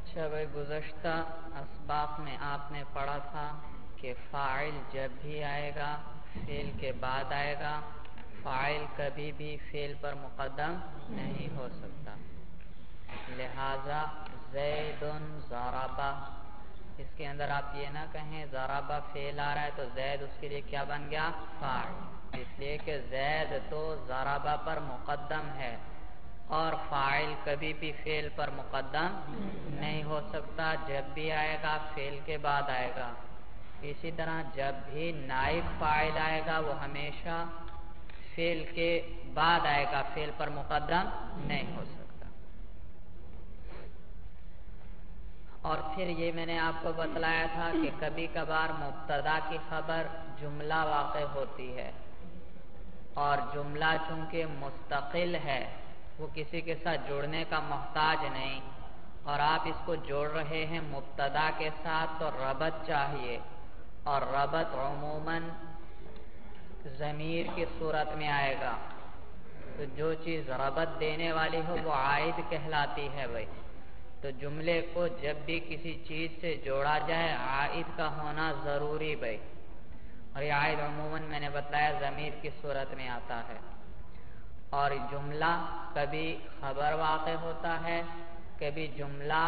اچھا بھائی، گزشتہ اسباق میں آپ نے پڑھا تھا کہ فاعل جب بھی آئے گا فعل کے بعد آئے گا، فاعل کبھی بھی فعل پر مقدم نہیں ہو سکتا۔ لہذا زید ضربہ، اس کے اندر آپ یہ نہ کہیں ضربہ فعل آ رہا ہے تو زید اس کے لیے کیا بن گیا؟ فاعل، اس لیے کہ زید تو ضربہ پر مقدم ہے اور فاعل کبھی بھی فعل پر مقدم نہیں ہو سکتا، جب بھی آئے گا فعل کے بعد آئے گا۔ اسی طرح جب بھی نائب فاعل آئے گا وہ ہمیشہ فعل کے بعد آئے گا، فعل پر مقدم نہیں ہو سکتا۔ اور پھر یہ میں نے آپ کو بتلایا تھا کہ کبھی کبھار مبتدا کی خبر جملہ واقع ہوتی ہے، اور جملہ چونکہ مستقل ہے وہ کسی کے ساتھ جڑنے کا محتاج نہیں، اور آپ اس کو جوڑ رہے ہیں مبتدا کے ساتھ تو ربط چاہیے، اور ربط عموماً ضمیر کی صورت میں آئے گا، تو جو چیز ربط دینے والی ہو وہ عائد کہلاتی ہے بھائی۔ تو جملے کو جب بھی کسی چیز سے جوڑا جائے عائد کا ہونا ضروری بھائی، اور یہ عائد عموماً میں نے بتایا ضمیر کی صورت میں آتا ہے۔ اور جملہ کبھی خبر واقع ہوتا ہے، کبھی جملہ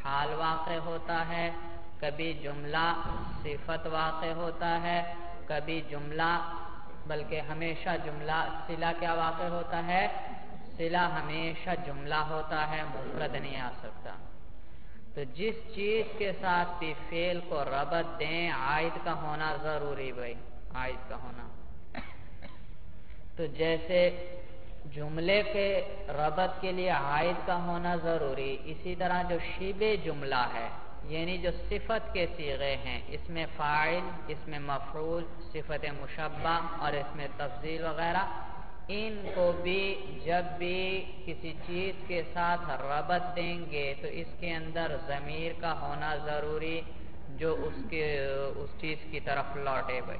حال واقع ہوتا ہے، کبھی جملہ صفت واقع ہوتا ہے، کبھی جملہ بلکہ ہمیشہ جملہ صلہ کیا واقع ہوتا ہے؟ صلہ ہمیشہ جملہ ہوتا ہے، مفرد نہیں آ سکتا۔ تو جس چیز کے ساتھ بھی فعل کو ربط دیں عائد کا ہونا ضروری بھائی، عائد کا ہونا۔ تو جیسے جملے کے ربط کے لیے عائد کا ہونا ضروری، اسی طرح جو شبہ جملہ ہے یعنی جو صفت کے صیغے ہیں، اس میں فاعل، اس میں مفعول، صفت مشبہ اور اس میں تفضیل وغیرہ، ان کو بھی جب بھی کسی چیز کے ساتھ ربط دیں گے تو اس کے اندر ضمیر کا ہونا ضروری جو اس چیز کی طرف لوٹے بھائی۔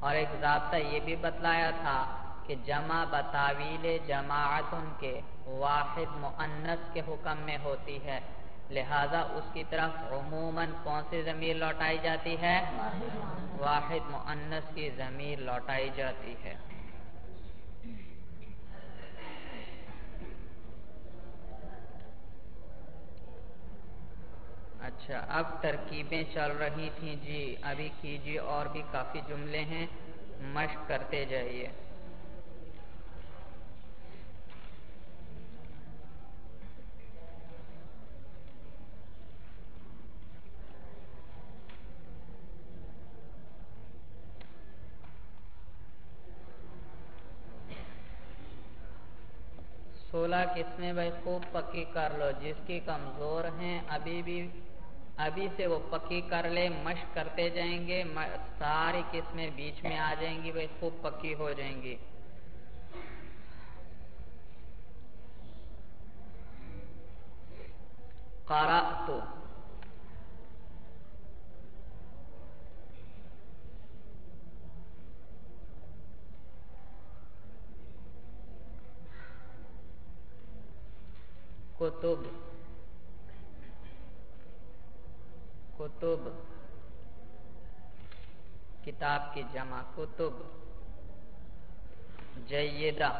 اور ایک ضابطہ یہ بھی بتلایا تھا کہ جمع بتاویل جماعتن کے واحد مؤنث کے حکم میں ہوتی ہے، لہذا اس کی طرف عموماً کون سی ضمیر لوٹائی جاتی ہے؟ واحد مؤنث کی ضمیر لوٹائی جاتی ہے۔ اچھا، اب ترکیبیں چل رہی تھیں جی، ابھی کیجیے، اور بھی کافی جملے ہیں، مشق کرتے جائیے۔ سولہ قسمیں بھائی خوب پکی کر لو، جس کی کمزور ہیں ابھی سے وہ پکی کر لے، مشق کرتے جائیں گے، ساری قسمیں بیچ میں آ جائیں گی بھائی، خوب پکی ہو جائیں گی۔ قرأت، کتب، کتب کتاب کی جمع کتب، جیدہ،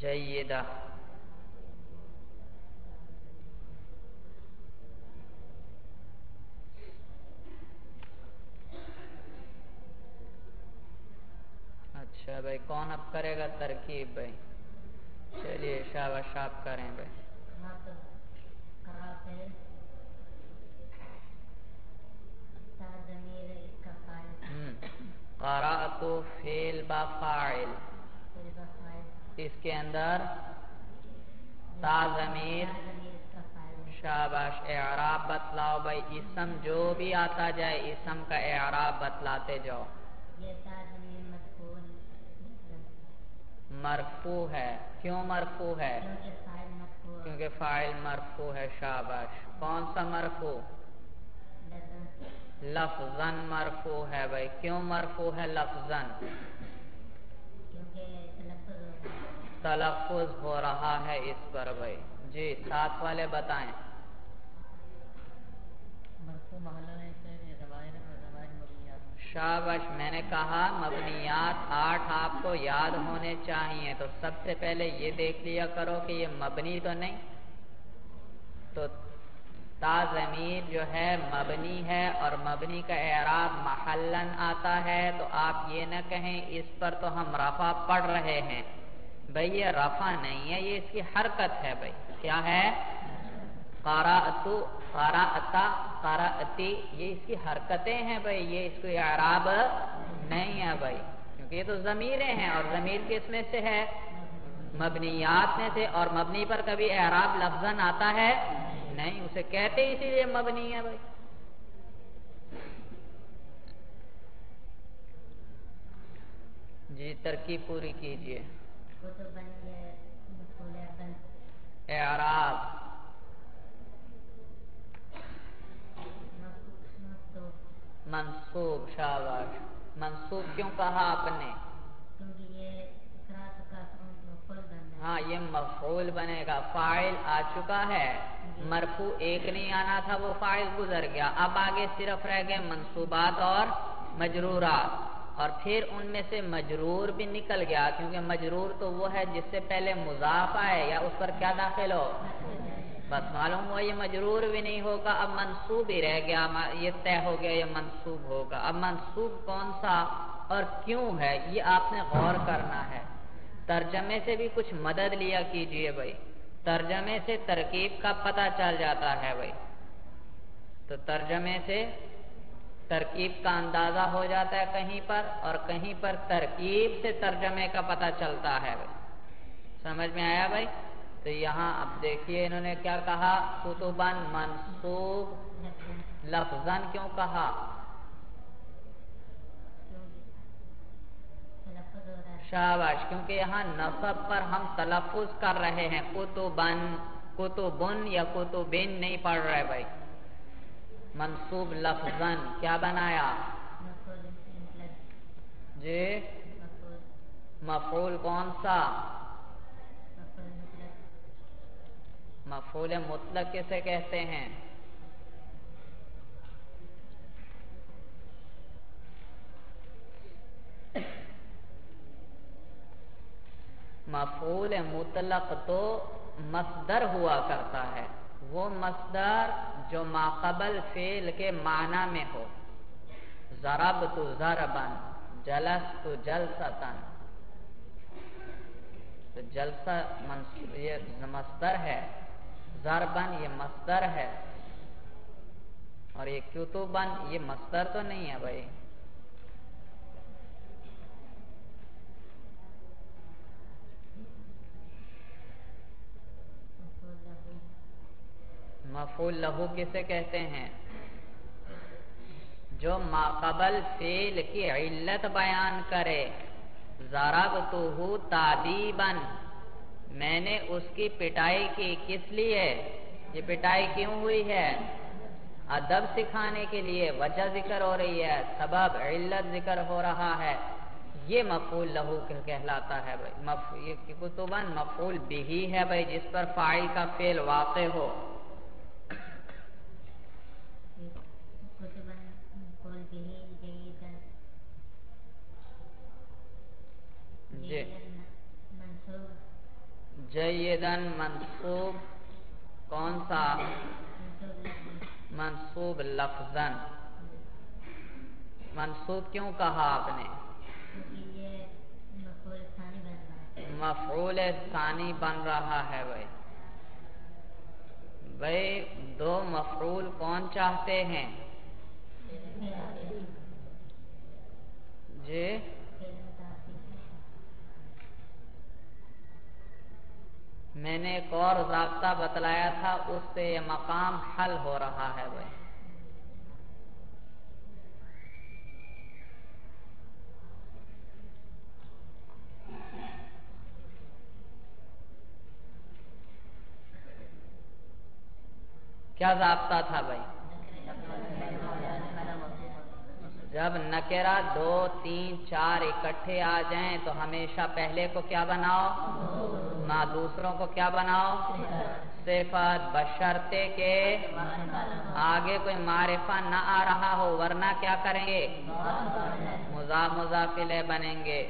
جیدہ، اچھا بھائی کون اب کرے گا ترکیب بھائی؟ چلیے شاباش آپ کریں بھائی۔ قرأت فعل با فاعل، اس کے اندر تا ضمیر، شاباش اعراب بتلاؤ بھائی، اسم جو بھی آتا جائے اسم کا اعراب بتلاتے جاؤ۔ مرفوع ہے، کیوں مرفوع ہے؟ کیونکہ فاعل مرفوع ہے، شاباش۔ کون سا مرفوع؟ لفظاً مرفوع ہے بھائی. کیوں مرفوع ہے لفظاً؟ تلفظ ہو رہا ہے اس پر بھائی. جی ساتھ والے بتائیں. شاباش. میں نے کہا مبنیات 8 آپ کو یاد ہونے چاہیے. تو سب سے پہلے یہ دیکھ لیا کرو کہ یہ مبنی تو نہیں. تو تا ضمیر جو ہے مبنی ہے اور مبنی کا اعراب محلاً آتا ہے. تو آپ یہ نہ کہیں اس پر تو ہم رفع پڑھ رہے ہیں. بھئی یہ رفع نہیں ہے، یہ اس کی حرکت ہے بھئی. کیا ہے؟ قرأتو، قرأتا، قرأتی، یہ اس کی حرکتیں ہیں بھئی. یہ اس کو اعراب نہیں ہے بھئی، کیونکہ یہ تو ضمیریں ہیں اور ضمیر کس میں سے ہے؟ مبنیات میں سے. اور مبنی پر کبھی اعراب لفظاً آتا ہے نہیں، اسے کہتے اسی لیے مبنی ہے بھئی. جی ترکیب پوری کیجئے. اعراب منصوب. شاباش. منصوب کیوں کہا آپ نے؟ ہاں یہ مفعول بنے گا. فاعل آ چکا ہے، مرفوع ایک نہیں آنا تھا، وہ فاعل گزر گیا. اب آگے صرف رہ گئے منصوبات اور مجرورات. اور پھر ان میں سے مجرور بھی نکل گیا، کیونکہ مجرور تو وہ ہے جس سے پہلے مضاف آئے یا اس پر کیا داخل ہو. بس معلوم ہوا یہ مجرور بھی نہیں ہوگا. اب منصوب ہی رہ گیا. یہ طے ہو گیا یہ منصوب ہوگا. اب منصوب کون سا اور کیوں ہے یہ آپ نے غور کرنا ہے. ترجمے سے بھی کچھ مدد لیا کیجئے بھائی. ترجمے سے ترکیب کا پتہ چل جاتا ہے بھائی. تو ترجمے سے ترکیب کا اندازہ ہو جاتا ہے کہیں پر، اور کہیں پر ترکیب سے ترجمے کا پتہ چلتا ہے بھائی. سمجھ میں آیا بھائی؟ تو یہاں اب دیکھیے انہوں نے کیا کہا. کتباً منصوب لفظاً کیوں کہا؟ شاباش. کیونکہ یہاں نصب پر ہم تلفظ کر رہے ہیں. کتباً، کتبن یا کتبن نہیں پڑھ رہے بھائی. منصوب لفظاً کیا بنایا؟ جی مفعول کون سا؟ مفعول مطلق کسے کہتے ہیں؟ مفعول مطلق تو مصدر ہوا کرتا ہے. وہ مصدر جو ماقبل فعل کے معنی میں ہو. ضربت ضرباً، جلست جلستاً. تو جلسہ یہ مصدر ہے، ضرباً یہ مصدر ہے، اور یہ کتباً یہ مصدر تو نہیں ہے بھائی. مفعول لہو کسے کہتے ہیں؟ جو ماقبل فعل کی علت بیان کرے. ضربتہ تادیباً، میں نے اس کی پٹائی کی. کس لیے یہ پٹائی کیوں ہوئی ہے؟ ادب سکھانے کے لیے. وجہ ذکر ہو رہی ہے، سبب علت ذکر ہو رہا ہے. یہ مفعول لہو کہلاتا ہے بھائی. یہ کتباً مفعول بہی ہے بھائی، جس پر فاعل کا فعل واقع ہو. جی جیداً منصوب کون سا؟ منصوب لفظاً. منصوب کیوں کہا آپ نے؟ مفعول ثانی بن رہا ہے بھائی. بھائی دو مفعول کون چاہتے ہیں؟ جی میں نے ایک اور ضابطہ بتلایا تھا، اس سے یہ مقام حل ہو رہا ہے بھائی. کیا ضابطہ تھا بھائی؟ جب نکرہ 2 3 4 اکٹھے آ جائیں تو ہمیشہ پہلے کو کیا بناؤ؟ نہ دوسروں کو کیا بناؤ؟ صفت، بشرطے کے آگے کوئی معرفہ نہ آ رہا ہو، ورنہ کیا کریں گے؟ مضاف مضاف الیہ بنیں گے۔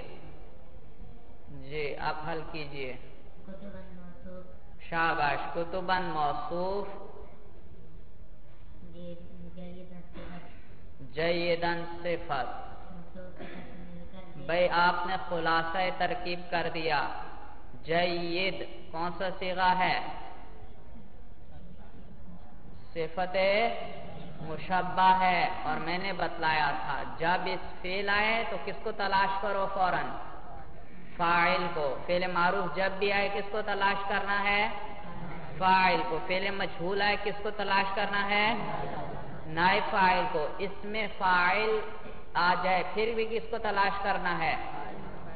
جی اب حل کیجئے۔ شاباش، کتباً موصوف، جیداً صفت۔ بھئی آپ نے خلاصہ ترکیب کر دیا۔ جید کون سا صیغہ ہے؟ صفت مشبہ ہے، اور میں نے بتلایا تھا جب اس فعل آئے تو کس کو تلاش کرو؟ فوراً فاعل کو۔ فعل معروف جب بھی آئے کس کو تلاش کرنا ہے؟ فاعل کو۔ فعل مجہول آئے کس کو تلاش کرنا ہے؟ نائب فاعل کو۔ اس میں فاعل آ جائے پھر بھی کس کو تلاش کرنا ہے؟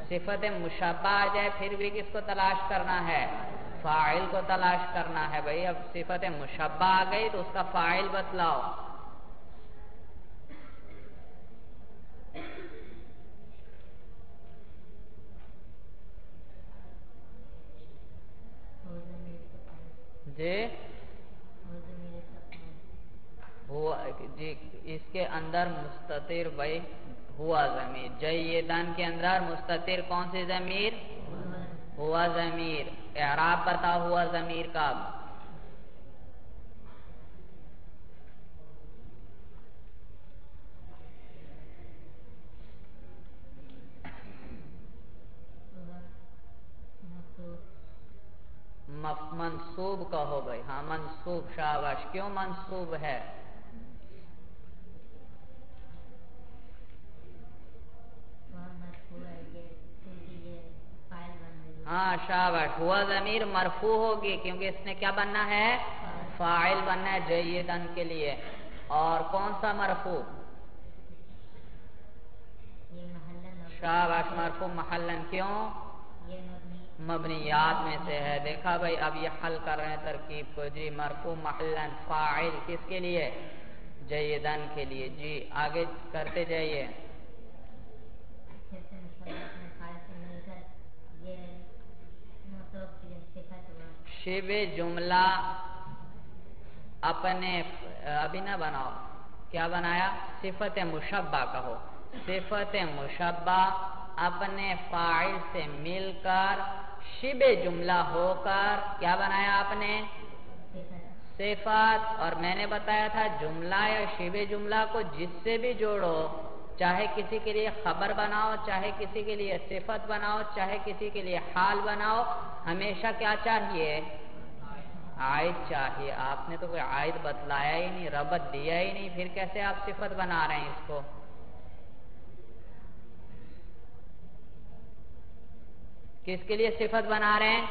صفت مشبہ آ جائے پھر بھی کس کو تلاش کرنا ہے؟ فاعل کو تلاش کرنا ہے۔ بھئی اب صفت مشبہ آ گئی تو اس کا فاعل بتلاؤ۔ جی جی اس کے اندر مستتر بھائی ہوا ضمیر، جیدن کے اندر مستتر کون سی ضمیر؟ ہوا ضمیر۔ اعراب بتا ہوا ضمیر کا۔ منصوب کہو بھائی، ہاں منصوب، شاباش۔ کیوں منصوب ہے؟ ہاں شاباش، ہوا ضمیر مرفوع ہوگی کیونکہ اس نے کیا بننا ہے؟ فاعل بننا ہے جیدن کے لیے۔ اور کون سا مرفوع؟ شاباش، مرفوع محلن۔ کیوں؟ مبنیات میں سے ہے۔ دیکھا بھائی، اب یہ حل کر رہے ہیں ترکیب کو۔ جی مرفوع محلن، فاعل کس کے لیے؟ جیدن کے لیے۔ جی آگے کرتے جائیے۔ شبہ جملہ اپنے ابھی نہ بناؤ، کیا بنایا؟ صفت مشبہ کہو۔ صفت مشبہ اپنے فاعل سے مل کر شبہ جملہ ہو کر کیا بنایا آپ نے؟ صفت۔ اور میں نے بتایا تھا جملہ یا شبہ جملہ کو جس سے بھی جوڑو، چاہے کسی کے لیے خبر بناؤ، چاہے کسی کے لیے صفت بناؤ، چاہے کسی کے لیے حال بناؤ، ہمیشہ کیا چاہیے؟ عائد چاہیے۔ آپ نے تو کوئی عائد بتلایا ہی نہیں، ربط دیا ہی نہیں، پھر کیسے آپ صفت بنا رہے ہیں اس کو؟ کس کے لیے صفت بنا رہے ہیں؟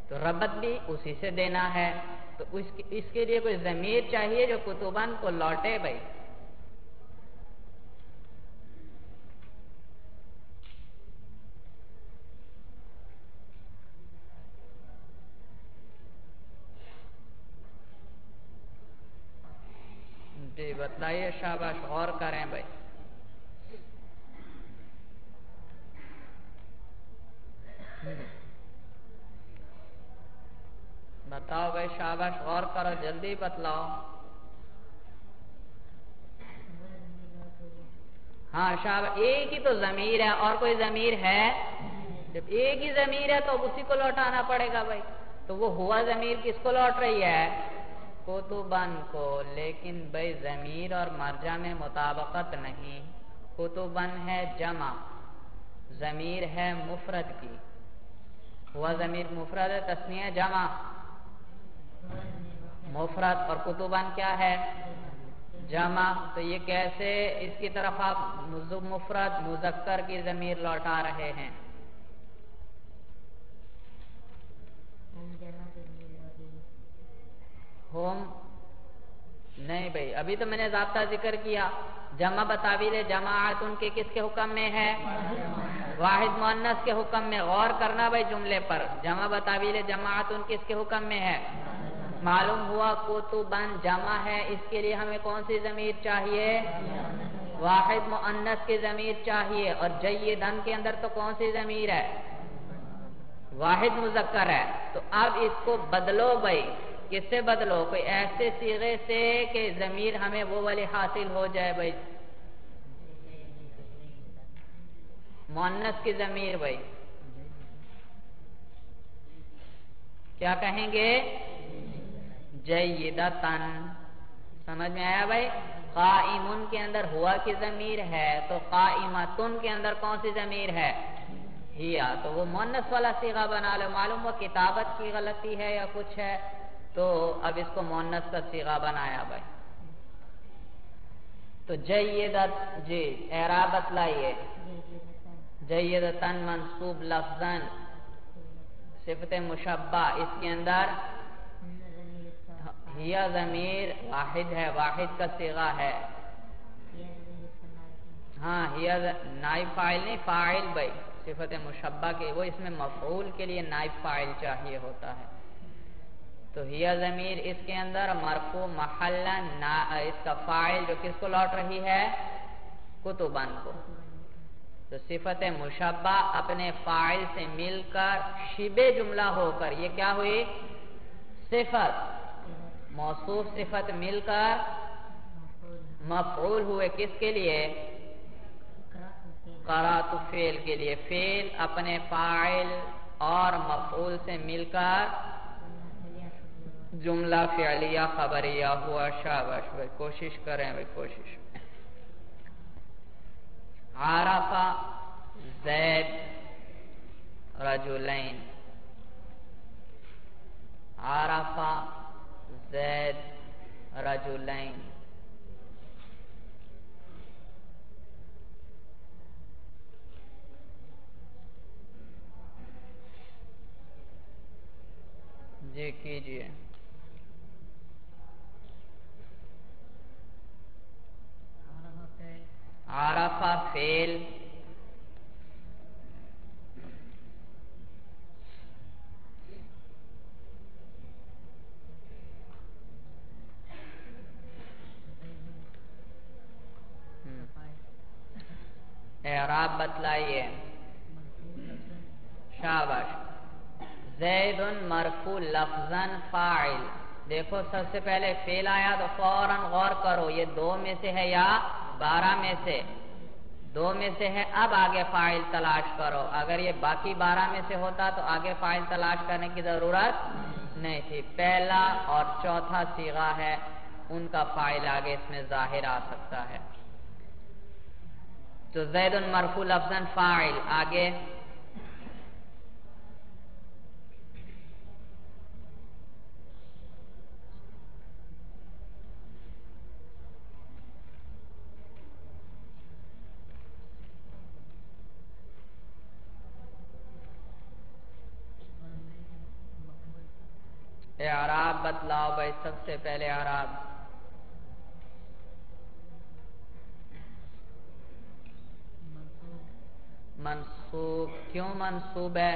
تو ربط بھی اسی سے دینا ہے، تو اس کے لیے کوئی ضمیر چاہیے جو کتباً کو لوٹے بھائی۔ جی بتلائیے، شاباش، غور کریں بھائی۔ بتاؤ بھائی، شاباش، غور کرو، جلدی بتلاؤ۔ ہاں شاباش، ایک ہی تو ضمیر ہے، اور کوئی ضمیر ہے؟ جب ایک ہی ضمیر ہے تو اسی کو لوٹانا پڑے گا بھائی۔ تو وہ ہوا ضمیر کس کو لوٹ رہی ہے؟ کتباً کو۔ لیکن بھائی ضمیر اور مرجع میں مطابقت نہیں۔ کتباً ہے جمع، ضمیر ہے مفرد کی۔ ہوا ضمیر مفرد ہے، تثنیہ جمع مفرد، اور کتباً کیا ہے؟ جمع۔ تو یہ کیسے اس کی طرف آپ مفرد مذکر کی ضمیر لوٹا رہے ہیں؟ ہوم نہیں بھائی، ابھی تو میں نے ضابطہ ذکر کیا، جمع بتاویل جماعت ان کے کس کے حکم میں ہے؟ واحد مؤنث کے حکم میں۔ غور کرنا بھائی جملے پر، جمع بتاویل جماعت ان کس کے حکم میں ہے؟ معلوم ہوا کتباً جمع ہے، اس کے لیے ہمیں کون سی ضمیر چاہیے؟ واحد مؤنث کی ضمیر چاہیے، اور جیدن کے اندر تو کون سی ضمیر ہے؟ واحد مذکر ہے۔ تو اب اس کو بدلو بھائی، کس سے بدلو؟ کوئی ایسے صیغے سے کہ ضمیر ہمیں وہ والی حاصل ہو جائے بھائی، مؤنث کی ضمیر بھائی کیا کہیں گے؟ جیدتن۔ سمجھ میں آیا بھائی؟ قائمن کے اندر ہوا کی ضمیر ہے، تو قائمتن کے اندر کون سی ضمیر ہے؟ ہیا، تو وہ مؤنث والا صیغہ بنا لو۔ معلوم ہوا کتابت کی غلطی ہے یا کچھ ہے، تو اب اس کو مؤنث کا صیغہ بنایا بھائی۔ تو جیدت، جی اعراب بتلائیے۔ جیدتن منصوب لفظاً، صفت مشبہ، اس کے اندر ہیا ضمیر واحد ہے، واحد کا صیغہ ہے۔ ہاں ہیا نائب فاعل نہیں، فاعل بھائی، صفت مشبہ کے وہ اس میں مفعول کے لیے نائب فاعل چاہیے ہوتا ہے۔ تو ہیا ضمیر اس کے اندر مرفوع محلا، اس کا فاعل جو کس کو لوٹ رہی ہے؟ کتبن کو۔ تو صفت مشبہ اپنے فاعل سے مل کر شبہ جملہ ہو کر، یہ کیا ہوئی؟ صفت، موصوف صفت مل کر مفعول ہوئے، کس کے لیے؟ قرأت فعل کے لیے۔ فعل اپنے فاعل اور مفعول سے مل کر جملہ فعلیہ خبریہ ہوا۔ شاباش بھائی، کوشش کریں بھائی، کوشش۔ عرف زید رجلین، عرف زید رجلین۔ جی کیجئے۔ عرف فعل، اعراب بتلائیے۔ شاباش۔ زید مرفوع لفظاً فاعل، دیکھو سب سے پہلے فعل آیا تو فوراً غور کرو یہ 2 میں سے ہے یا 12 میں سے؟ 2 میں سے ہے، اب آگے فاعل تلاش کرو۔ اگر یہ باقی 12 میں سے ہوتا تو آگے فاعل تلاش کرنے کی ضرورت نہیں تھی۔ پہلا اور چوتھا صیغہ ہے، ان کا فاعل آگے اس میں ظاہر آ سکتا ہے۔ تو زید مرفوع لفظاً فاعل، آگے اعراب بتلاؤ بھائی، سب سے پہلے اعراب۔ منصوب، کیوں منصوب ہے؟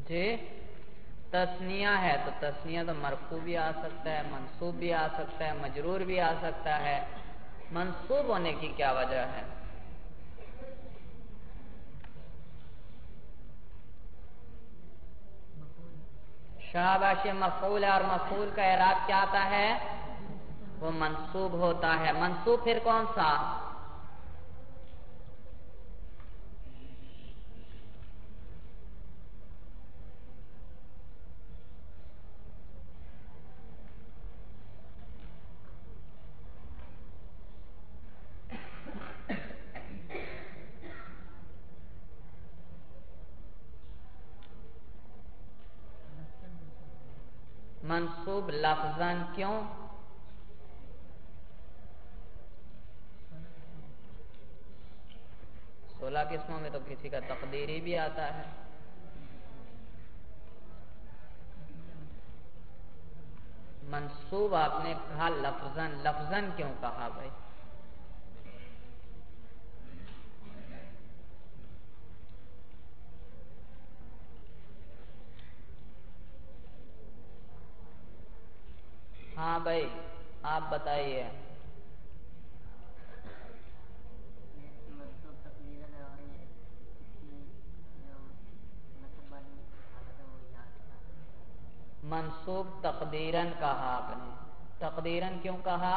جی تثنیہ ہے تو تثنیہ تو مرفوع بھی آ سکتا ہے، منصوب بھی آ سکتا ہے، مجرور بھی آ سکتا ہے۔ منصوب ہونے کی کیا وجہ ہے؟ شاباش، مفعول ہے، اور مفعول کا اعراب کیا آتا ہے؟ وہ منصوب ہوتا ہے۔ منصوب پھر کون سا؟ منصوب لفظاً، کیوں؟ سولہ قسموں میں تو کسی کا تقدیری بھی آتا ہے۔ منصوب آپ نے کہا لفظاً، لفظاً کیوں کہا بھائی؟ ہاں بھائی آپ بتائیے۔ منصوب تقدیراً کہا آپ نے، تقدیراً کیوں کہا؟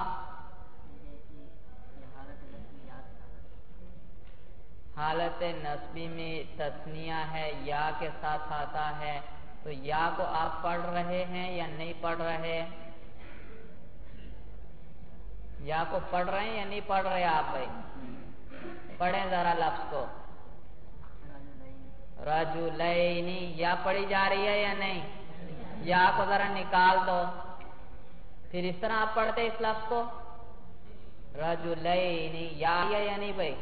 حالت نصبی میں تثنیہ ہے، یا کے ساتھ آتا ہے، تو یا کو آپ پڑھ رہے ہیں یا نہیں پڑھ رہے؟ یا کو پڑھ رہے ہیں یا نہیں پڑھ رہے آپ بھائی؟ پڑھیں ذرا لفظ کو، رجلینی، یا پڑھی جا رہی ہے یا نہیں؟ یا کو ذرا نکال دو، پھر اس طرح آپ پڑھتے اس لفظ کو رجلینی، یا یا نہیں بھائی؟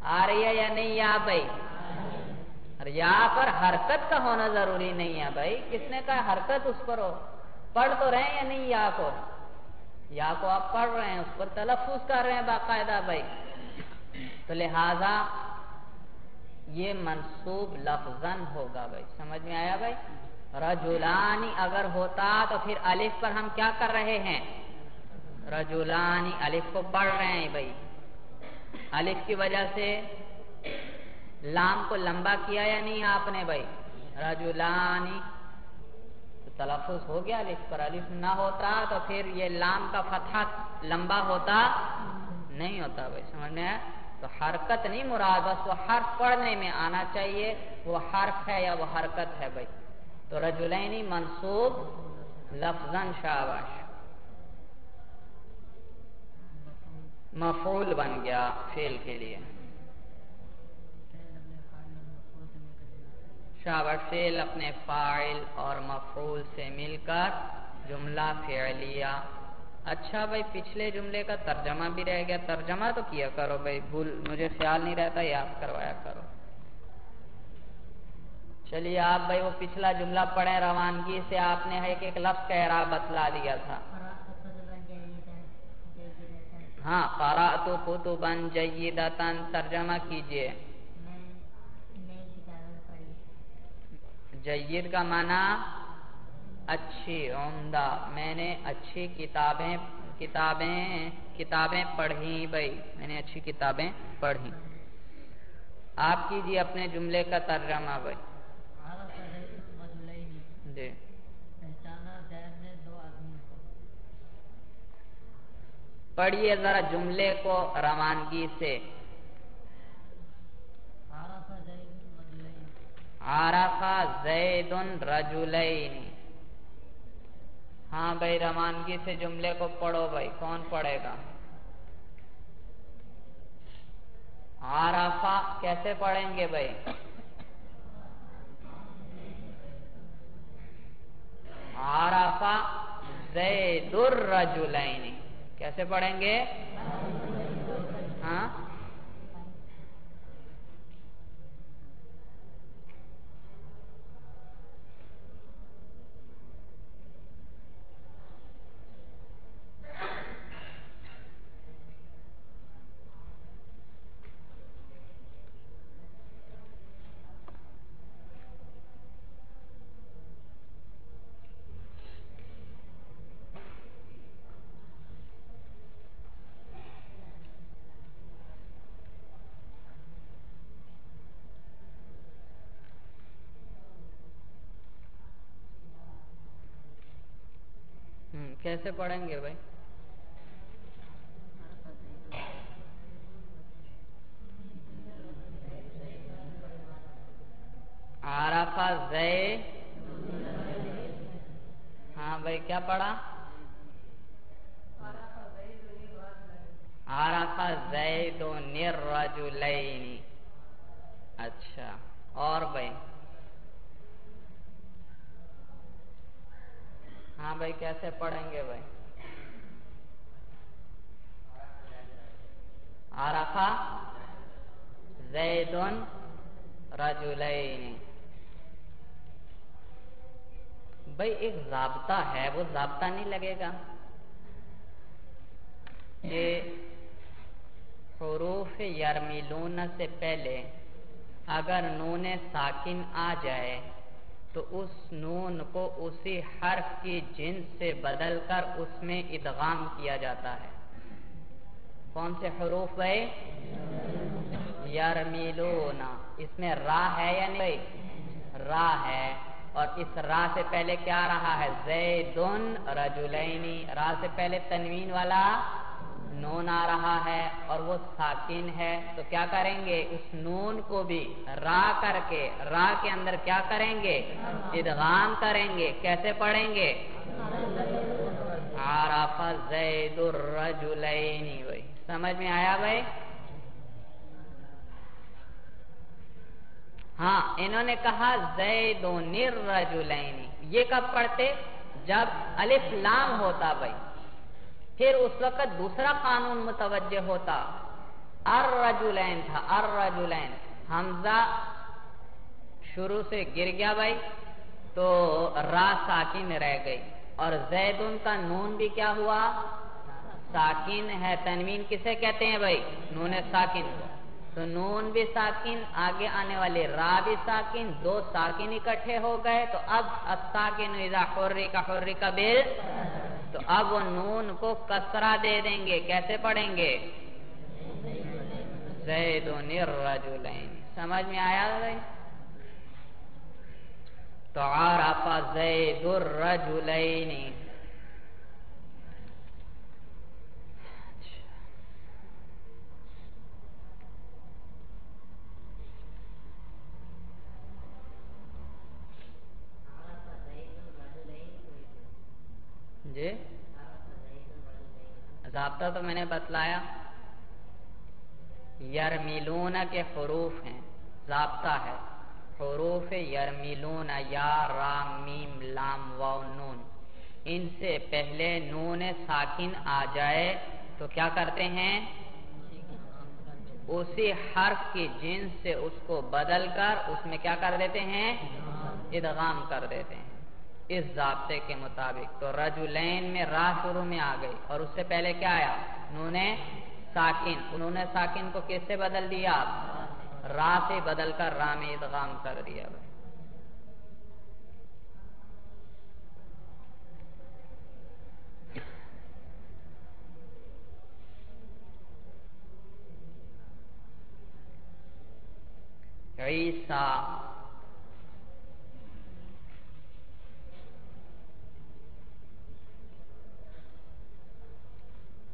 آ رہی ہے یا نہیں یا بھائی؟ یا پر حرکت کا ہونا ضروری نہیں ہے بھائی، کس نے کہا حرکت اس پر ہو؟ پڑھ تو رہے ہیں یا نہیں یا کو؟ یا کو آپ پڑھ رہے ہیں، اس پر تلفظ کر رہے ہیں باقاعدہ بھائی، تو لہذا یہ منصوب لفظاً ہوگا بھائی، سمجھ میں آیا بھائی؟ رجلانی اگر ہوتا تو پھر الف پر ہم کیا کر رہے ہیں؟ رجلانی، الف کو پڑھ رہے ہیں بھائی، الف کی وجہ سے لام کو لمبا کیا یا نہیں آپ نے بھائی؟ رجلانی تو تلفظ ہو گیا الف پر، الف نہ ہوتا تو پھر یہ لام کا فتحہ لمبا ہوتا نہیں ہوتا بھائی، سمجھ میں آیا؟ تو حرکت نہیں مراد، بس وہ حرف پڑھنے میں آنا چاہیے، وہ حرف ہے یا وہ حرکت ہے بھائی۔ تو رجلینی منصوب لفظاً، شاباش، مفعول بن گیا فعل کے لیے، شاباش، فعل اپنے فاعل اور مفعول سے مل کر جملہ فعلیہ۔ اچھا بھائی پچھلے جملے کا ترجمہ بھی رہ گیا، ترجمہ تو کیا کرو بھائی، مجھے خیال نہیں رہتا، یاد کروایا کرو۔ چلیے آپ بھائی وہ پچھلا جملہ پڑھیں، روانگی سے آپ نے ایک ایک لفظ کا اعراب بتلا دیا تھا۔ ہاں، قرأت کتبا جیدۃ، ترجمہ کیجئے۔ جید کا معنی اچھی، عمدہ، میں نے اچھی کتابیں پڑھی بھائی، میں نے اچھی کتابیں پڑھی۔ آپ کیجئے اپنے جملے کا ترجمہ بھائی۔ جی پڑھیے ذرا جملے کو روانگی سے۔ عرف زید رجلین، ہاں بھائی روانگی سے جملے کو پڑھو بھائی، کون پڑھے گا؟ عرف کیسے پڑھیں گے بھائی؟ عرف زید الرجلین، کیسے پڑھیں گے؟ ہاں کیسے پڑھیں گے بھائی؟ عرف زید، ہاں بھائی کیا پڑھا؟ عرف زید الرجلین، اچھا، اور بھائی؟ ہاں بھائی کیسے پڑھیں گے بھائی؟ عرف زید رجلین، بھئی ایک ضابطہ ہے، وہ ضابطہ نہیں لگے گا کہ حروف یرمیلون سے پہلے اگر نون ساکن آ جائے تو اس نون کو اسی حرف کی جنس سے بدل کر اس میں ادغام کیا جاتا ہے۔ کون سے حروف ہے؟ یرمیلون، اس میں را ہے یا نہیں؟ را ہے، اور اس را سے پہلے کیا رہا ہے؟ زیدن رجلینی، را سے پہلے تنوین والا نون آ رہا ہے اور وہ ساکن ہے، تو کیا کریں گے؟ اس نون کو بھی را کر کے را کے اندر کیا کریں گے؟ ادغام کریں گے۔ کیسے پڑھیں گے؟ عرف زید الرجلین۔ بھائی سمجھ میں آیا بھائی؟ ہاں، انہوں نے کہا زیدن الرجلین، یہ کب پڑھتے؟ جب الف لام ہوتا بھائی، پھر اس وقت دوسرا قانون متوجہ ہوتا، الرجلین تھا، الرجلین، حمزہ شروع سے گر گیا بھائی تو را ساکن رہ گئی، اور زیدن کا نون بھی کیا ہوا؟ ساکن ہے۔ تنوین کسے کہتے ہیں بھائی؟ نون ساکن کو، تو نون بھی ساکن، آگے آنے والے را بھی ساکن، دو ساکن اکٹھے ہو گئے، تو اب الساکن اذا حرک حرک بال، تو اب وہ نون کو کسرہ دے دیں گے۔ کیسے پڑھیں گے؟ زیدن الرجلین۔ سمجھ میں آیا بھائی؟ تو عرف زید الرجلین۔ جی ضابطہ تو میں نے بتلایا، یرمیلون کے حروف ہیں، ضابطہ ہے حروف یرمیلون، یا را میم لام واو نون، ان سے پہلے نون ساکن آ جائے تو کیا کرتے ہیں؟ اسی حرف کی جنس سے اس کو بدل کر اس میں کیا کر دیتے ہیں؟ ادغام کر دیتے ہیں، اس ضابطے کے مطابق۔ تو رجلین میں را شروع میں آ گئی، اور اس سے پہلے کیا آیا؟ نون ساکن، انہوں نے ساکن کو کس سے بدل دیا؟ را سے بدل کر را میں ادغام کر دیا۔ عیسیٰ،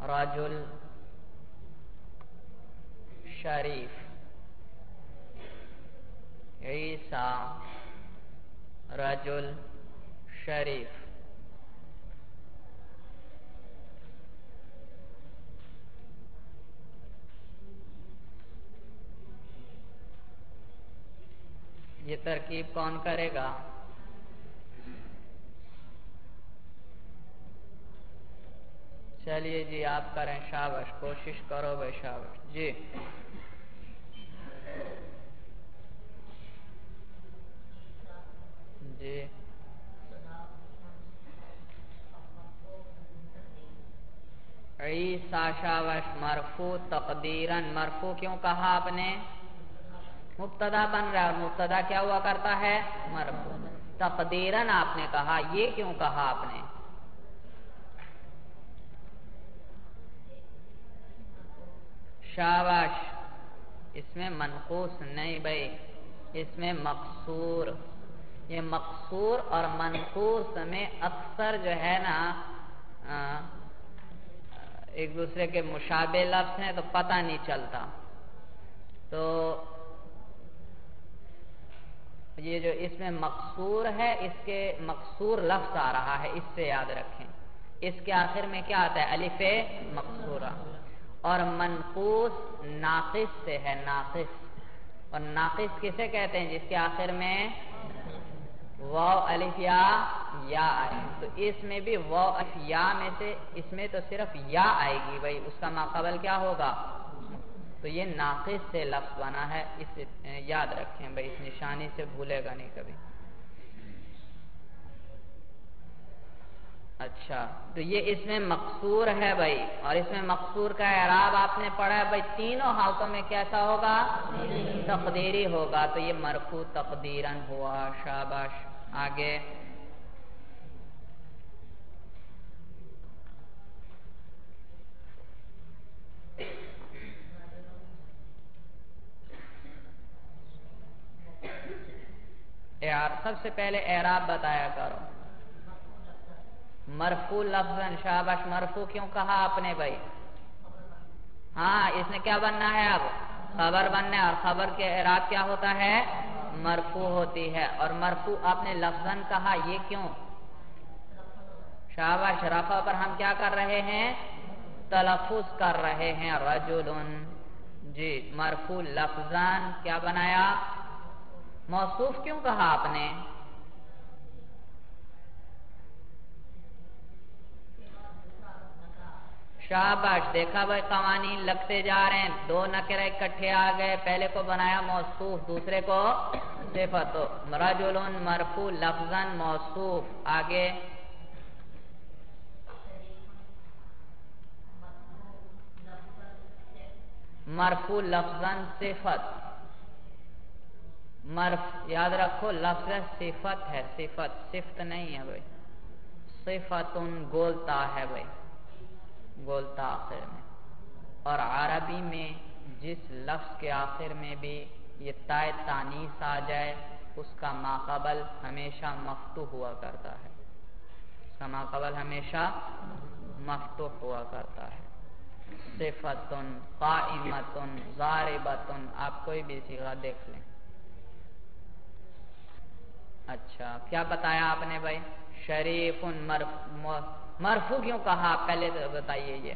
رجل شریف، عیسیٰ رجل شریف۔ یہ ترکیب کون کرے گا؟ چلیے جی آپ کریں، شاباش، کوشش کرو بھائی، شاباش جی۔ جی عیسیٰ، شاباش، مرفوع تقدیراً، مرفوع کیوں کہا آپ نے؟ مبتدا بن رہا ہے، اور مبتدا کیا ہوا کرتا ہے؟ مرفوع۔ تقدیراً آپ نے کہا، یہ کیوں کہا آپ نے؟ شاباش، اس میں منقوص نہیں بھائی، اس میں مقصور۔ یہ مقصور اور منقوص میں اکثر جو ہے نا ایک دوسرے کے مشابہ لفظ ہیں تو پتہ نہیں چلتا، تو یہ جو اس میں مقصور ہے، اس کے مقصور لفظ آ رہا ہے، اس سے یاد رکھیں۔ اس کے آخر میں کیا آتا ہے؟ الف مقصورہ۔ اور منقوص ناقص سے ہے، ناقص، اور ناقص کسے کہتے ہیں؟ جس کے آخر میں واو الف یا آئے، تو اس میں بھی واو الف یا میں سے اس میں تو صرف یا آئے گی بھائی، اس کا ماقبل کیا ہوگا؟ تو یہ ناقص سے لفظ بنا ہے، اس یاد رکھیں بھائی، اس نشانی سے بھولے گا نہیں کبھی۔ اچھا تو یہ اس میں مقصور ہے بھائی، اور اس میں مقصور کا اعراب آپ نے پڑھا ہے بھائی، تینوں حالتوں میں کیسا ہوگا؟ تقدیری ہوگا، تو یہ مرفوع تقدیراً ہوا۔ شاباش، آگے سب سے پہلے اعراب بتایا کرو۔ مرفوع لفظاً، شاباش، مرفوع کیوں کہا آپ نے بھائی؟ ہاں، اس نے کیا بننا ہے؟ اب خبر بننا ہے، اور خبر کے اعراب کیا ہوتا ہے؟ مرفوع ہوتی ہے۔ اور مرفوع آپ نے لفظاً کہا، یہ کیوں؟ شاباش، رفع پر ہم کیا کر رہے ہیں؟ تلفظ کر رہے ہیں، رجل۔ جی، مرفوع لفظاً کیا بنایا؟ موصوف کیوں کہا آپ نے؟ شاباش، دیکھا بھائی قوانین لگتے جا رہے ہیں، دو نکرے اکٹھے آ گئے، پہلے کو بنایا موصوف، دوسرے کو صفت۔ رجل مرفوع لفظاً موصوف، آگے مرفوع لفظاً صفت، یاد رکھو لفظ صفت ہے، صفت صفت نہیں ہے بھائی، صفت گولتا ہے بھائی، گولتا آخر میں۔ اور عربی میں جس لفظ کے آخر میں بھی یہ تائے تانیث آ جائے، اس کا ماقبل ہمیشہ مفتوح ہوا کرتا ہے، اس کا ماقبل ہمیشہ مفتوح ہوا کرتا ہے۔ صفتن، قائمتن، ضاربتن، آپ کوئی بھی صیغہ دیکھ لیں۔ اچھا، کیا بتایا آپ نے بھائی؟ شریف مرفوع کیوں کہا؟ پہلے تو بتائیے یہ۔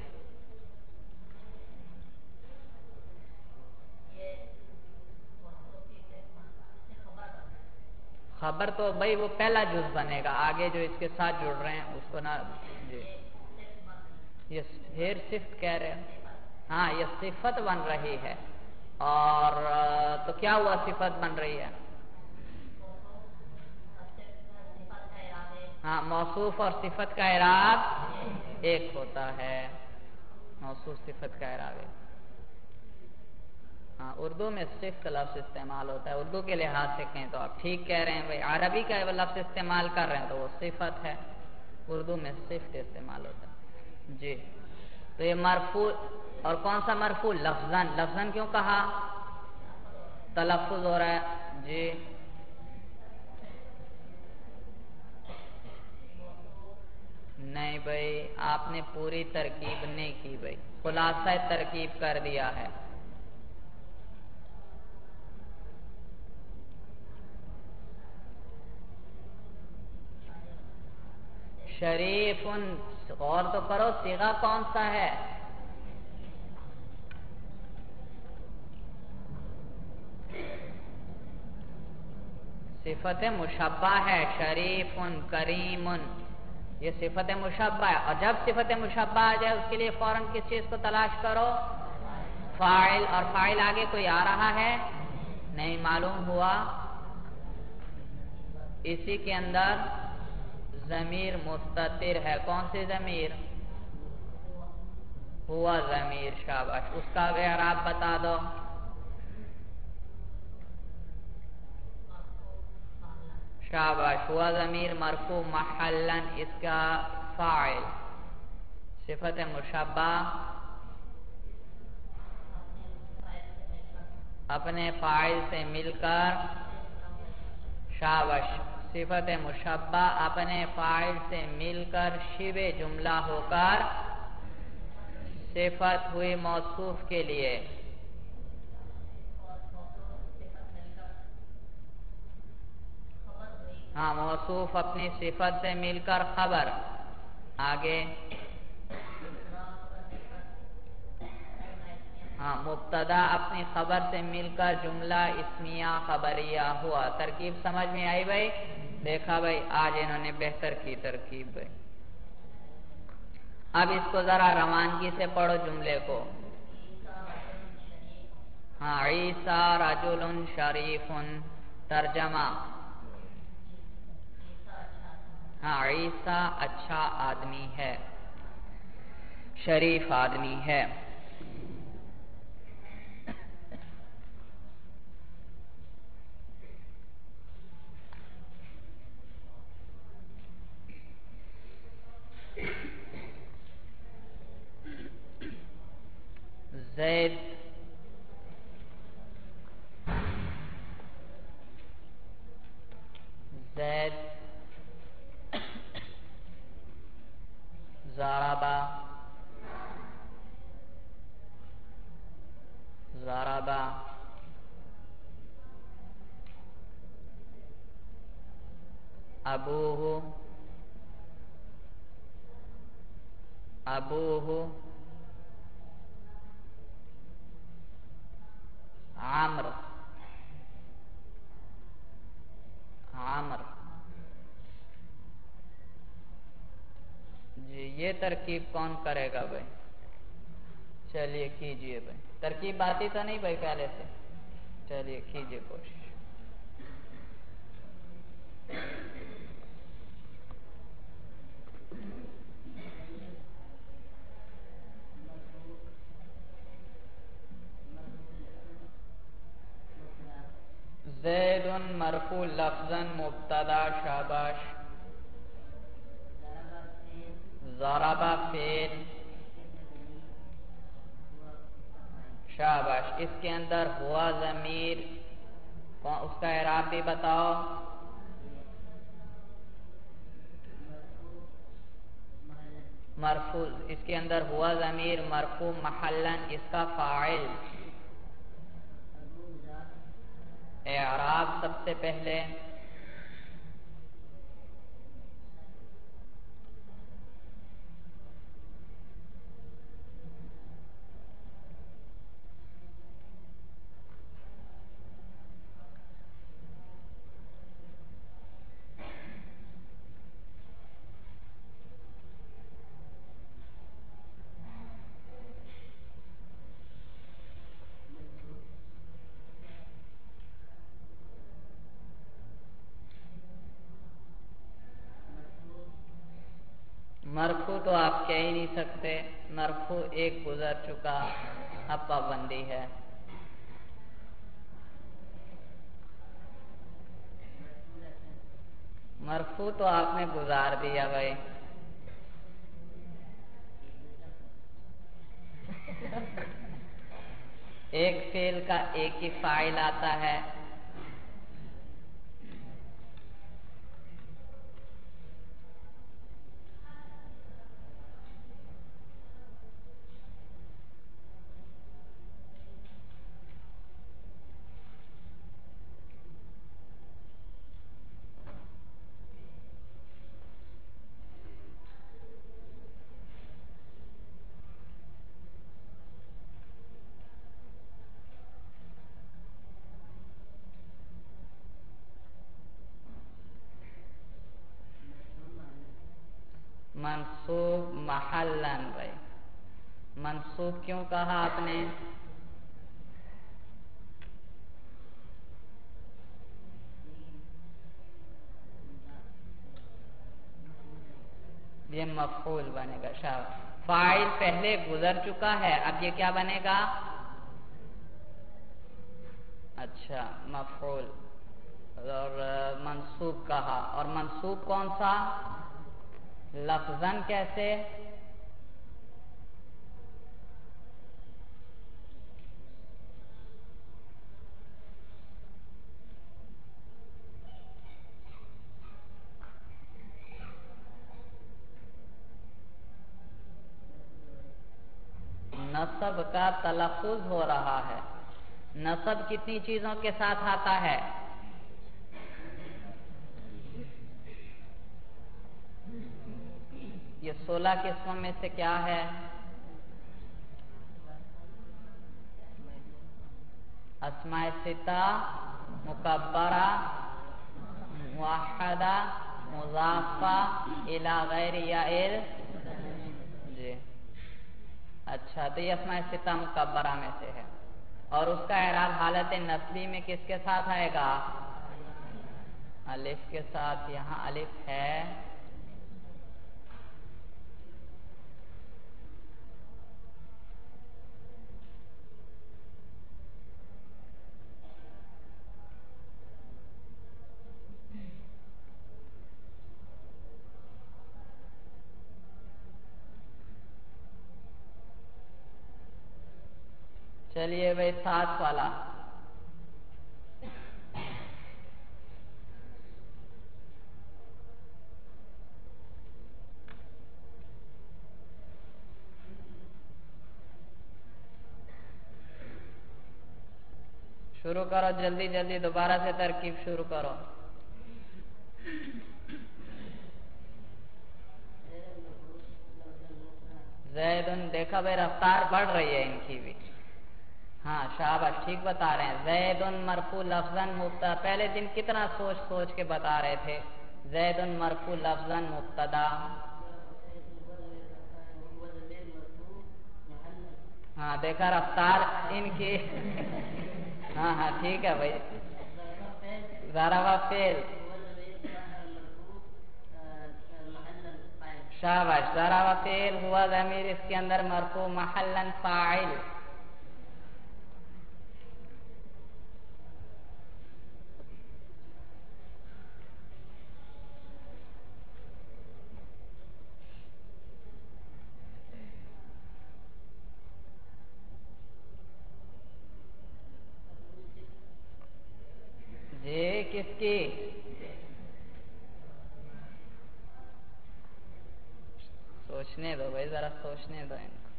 خبر تو بھائی وہ پہلا جز بنے گا، آگے جو اس کے ساتھ جڑ رہے ہیں اس کو نہ، جی یہ پھر صفت کہہ رہے ہیں، ہاں یہ صفت بن رہی ہے۔ اور تو کیا ہوا؟ صفت بن رہی ہے، ہاں موصوف اور صفت کا اعراب ایک ہوتا ہے، موصوف صفت کا اعراب ایک۔ ہاں، اردو میں صفت لفظ استعمال ہوتا ہے، اردو کے لحاظ سے کہیں تو آپ ٹھیک کہہ رہے ہیں بھائی، عربی کا لفظ استعمال کر رہے ہیں تو وہ صفت ہے، اردو میں صفت استعمال ہوتا ہے۔ جی، تو یہ مرفوع، اور کون سا مرفوع؟ لفظاً، لفظاً کیوں کہا؟ تلفظ ہو رہا ہے، جی نہیں بھائی، آپ نے پوری ترکیب نہیں کی بھائی، خلاصہ ترکیب کر دیا ہے۔ شریف، غور تو کرو صیغہ کون سا ہے؟ صفت مشبہ ہے، شریف کریم، یہ صفت مشبہ ہے، اور جب صفت مشبہ آ جائے اس کے لیے فوراً کس چیز کو تلاش کرو؟ فاعل، اور فاعل آگے کوئی آ رہا ہے؟ نہیں معلوم ہوا، اسی کے اندر ضمیر مستتر ہے، کون سی ضمیر؟ ہوا ضمیر، شاباش، اس کا اعراب بتا دو۔ شاباش، ہوا ضمیر مرفوع محلاً، اس کا فاعل صفت مشبہ اپنے فاعل سے مل کر، شاباش، صفت مشبہ اپنے فاعل سے مل کر شبہ جملہ ہو کر صفت ہوئی موصوف کے لیے۔ ہاں، موصوف اپنی صفت سے مل کر خبر، آگے ہاں مبتدا اپنی خبر سے مل کر جملہ اسمیہ خبریہ ہوا۔ ترکیب سمجھ میں آئی بھائی؟ دیکھا بھائی، آج انہوں نے بہتر کی ترکیب بھائی۔ اب اس کو ذرا روانگی سے پڑھو جملے کو۔ ہاں، عیسیٰ رجل شریف، ترجمہ ہاں عیسیٰ اچھا آدمی ہے، شریف آدمی ہے۔ زید زید ضربہ ضربہ ابوہ ابوہ عمرو عمرو۔ جی یہ ترکیب کون کرے گا بھائی؟ چلیے کیجئے بھائی، ترکیب آتی تو نہیں بھائی پہلے سے؟ چلیے کیجئے کوشش۔ زید مرفوع لفظاً مبتدا شاباش، ضربہ فعل شاباش، اس کے اندر ہوا ضمیر، اس کا اعراب بھی بتاؤ۔ مرفوع، اس کے اندر ہوا ضمیر مرفوع محلاً، اس کا فاعل اعراب سب سے پہلے مرفوع تو آپ کہہ ہی نہیں سکتے، مرفوع ایک گزر چکا، اب پابندی ہے۔ مرفوع تو آپ نے گزار دیا بھائی۔ ایک فعل کا ایک ہی فاعل آتا ہے، منصوب محلاً بھائی۔ منصوب کیوں کہا آپ نے؟ یہ مفعول بنے گا، شاید فاعل پہلے گزر چکا ہے، اب یہ کیا بنے گا؟ اچھا مفعول، اور منصوب کہا، اور منصوب کون سا؟ لفظاً کیسے؟ نصب کا تلفظ ہو رہا ہے۔ نصب کتنی چیزوں کے ساتھ آتا ہے؟ یہ 16 قسموں میں سے کیا ہے؟ اسماء ستہ، مکبرہ، موحدہ، مضافہ، الی غیر یائر۔ جی اچھا، تو یہ اسماء ستہ مکبرہ میں سے ہے، اور اس کا اعراب حالت نصبی میں کس کے ساتھ آئے گا؟ الف کے ساتھ۔ یہاں الف ہے چلیے بھائی 7 والا. شروع کرو جلدی جلدی، دوبارہ سے ترکیب شروع کرو. زیدن، دیکھا بھائی رفتار بڑھ رہی ہے ان کی بھی. ہاں شاباش، ٹھیک بتا رہے ہیں. زیدن مرفوع لفظاً مبتدا، پہلے دن کتنا سوچ سوچ کے بتا رہے تھے. زیدن مرفوع لفظاً مبتدا. ہاں دیکھا رفتار ان کی. ہاں ہاں ٹھیک ہے بھائی. ضرب فعل، شاباش. ضرب فعل ہوا ضمیر، اس کے اندر مرفوع محلا فاعل. جی کس کی؟ سوچنے دو بھائی، ذرا سوچنے دو ان کو.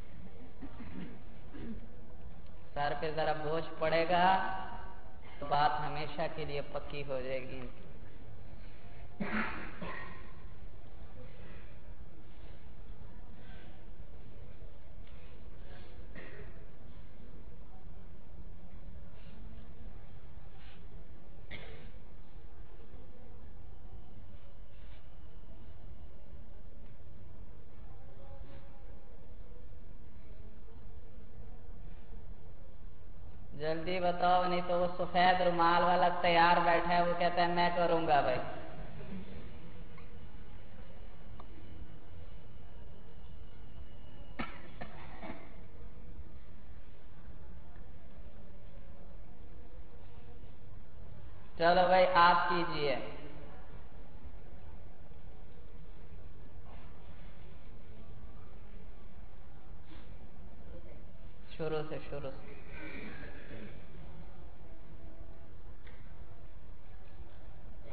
سر پہ ذرا بوجھ پڑے گا، بات ہمیشہ کے لیے پکی ہو جائے گی. جلدی بتاؤ، نہیں تو وہ سفید رومال والا تیار بیٹھا ہے، وہ کہتا ہے میں کروں گا بھائی. چلو بھائی آپ کیجئے. شروع سے.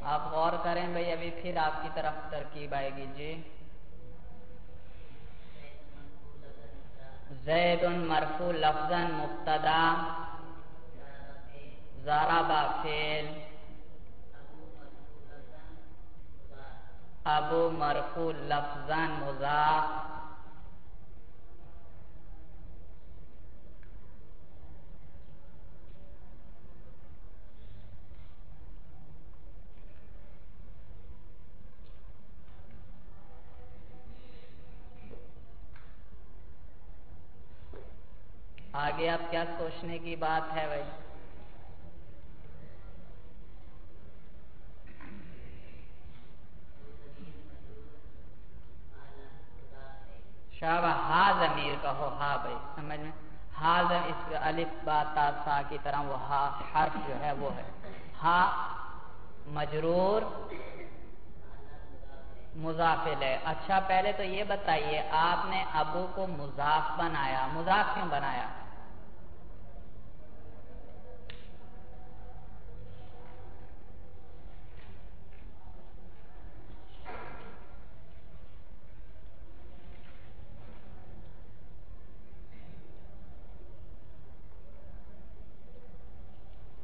آپ غور کریں بھائی، ابھی پھر آپ کی طرف ترکیب آئے گی. جی زید مرفوع لفظاً مبتدا، ضرب فعل، ابو مرفوع لفظاً مضاف، آگے اب کیا سوچنے کی بات ہے بھائی؟ شابہ. ہا ضمیر کا ہو، ہا بھائی سمجھ میں. ہا اس الف با تا سا کی طرح وہ ہا حرف جو ہے وہ ہے. ہا مجرور مضاف الیہ. اچھا پہلے تو یہ بتائیے، آپ نے ابو کو مضاف بنایا، مضاف کیوں بنایا؟